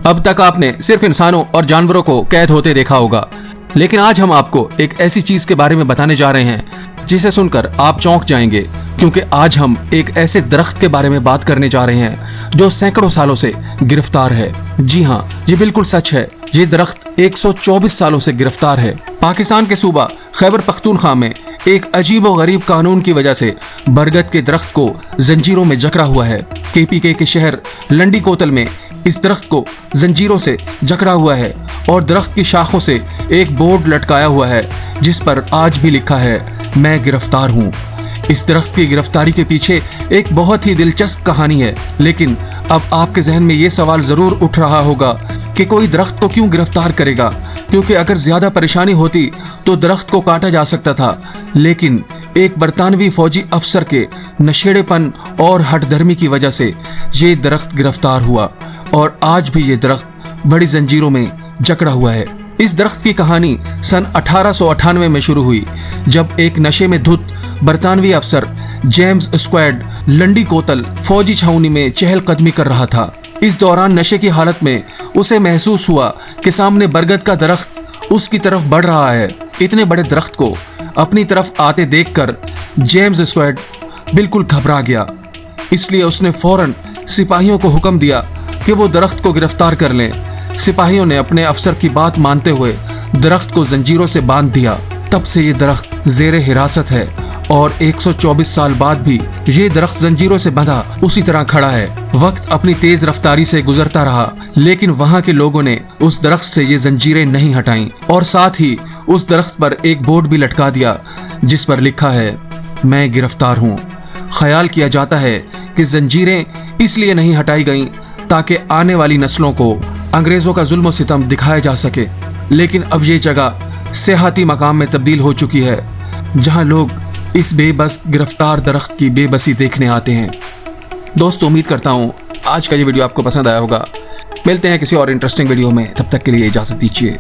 अब तक आपने सिर्फ इंसानों और जानवरों को कैद होते देखा होगा, लेकिन आज हम आपको एक ऐसी चीज के बारे में बताने जा रहे हैं जिसे सुनकर आप चौंक जाएंगे, क्योंकि आज हम एक ऐसे दरख्त के बारे में बात करने जा रहे हैं जो सैकड़ों सालों से गिरफ्तार है। जी हाँ, ये बिल्कुल सच है। ये दरख्त 124 सालों से गिरफ्तार है। पाकिस्तान के सूबा खैबर पख्तूनख्वा में एक अजीब और गरीब कानून की वजह से बरगद के दरख्त को जंजीरों में जकड़ा हुआ है। KPK के शहर लंडी कोतल में इस दरख्त को जंजीरों से जकड़ा हुआ है और दरख्त की शाखों से एक बोर्ड लटकाया हुआ है जिस पर आज भी लिखा है, मैं गिरफ्तार हूँ। इस दरख्त की गिरफ्तारी के पीछे एक बहुत ही दिलचस्प कहानी है, लेकिन अब आपके जहन में ये सवाल जरूर उठ रहा होगा कि कोई दरख्त को क्यों गिरफ्तार करेगा, क्योंकि अगर ज्यादा परेशानी होती तो दरख्त को काटा जा सकता था। लेकिन एक बरतानवी फौजी अफसर के नशेड़ेपन और हठधर्मी की वजह से ये दरख्त गिरफ्तार हुआ और आज भी ये दरख्त बड़ी जंजीरों में जकड़ा हुआ है। इस दरख्त की कहानी सन 1898 में शुरू हुई, जब एक नशे में धुत बरतानवी अफसर जेम्स स्क्वाड लंडी कोतल फौजी छावनी में चहलकदमी कर रहा था। इस दौरान नशे की हालत में उसे महसूस हुआ कि सामने बरगद का दरख्त उसकी तरफ बढ़ रहा है। इतने बड़े दरख्त को अपनी तरफ आते देखकर जेम्स स्क्वाड बिल्कुल घबरा गया, इसलिए उसने फौरन सिपाहियों को हुक्म दिया कि वो दरख्त को गिरफ्तार कर लें। सिपाहियों ने अपने अफसर की बात मानते हुए दरख्त को जंजीरों से बांध दिया। तब से ये दरख्त जेरे हिरासत है और 124 साल बाद भी ये दरख्त जंजीरों से बंधा उसी तरह खड़ा है। वक्त अपनी तेज रफ्तारी से गुजरता रहा, लेकिन वहाँ के लोगों ने उस दरख्त से ये जंजीरें नहीं हटाईं और साथ ही उस दरख्त पर एक बोर्ड भी लटका दिया जिस पर लिखा है, मैं गिरफ्तार हूँ। ख्याल किया जाता है कि जंजीरें इसलिए नहीं हटाई गईं ताकि आने वाली नस्लों को अंग्रेजों का जुल्म सितम दिखाया जा सके, लेकिन अब ये जगह सियाहती मकाम में तब्दील हो चुकी है जहाँ लोग इस बेबस गिरफ्तार दरख्त की बेबसी देखने आते हैं। दोस्तों, उम्मीद करता हूँ आज का ये वीडियो आपको पसंद आया होगा। मिलते हैं किसी और इंटरेस्टिंग वीडियो में, तब तक के लिए इजाज़त दीजिए।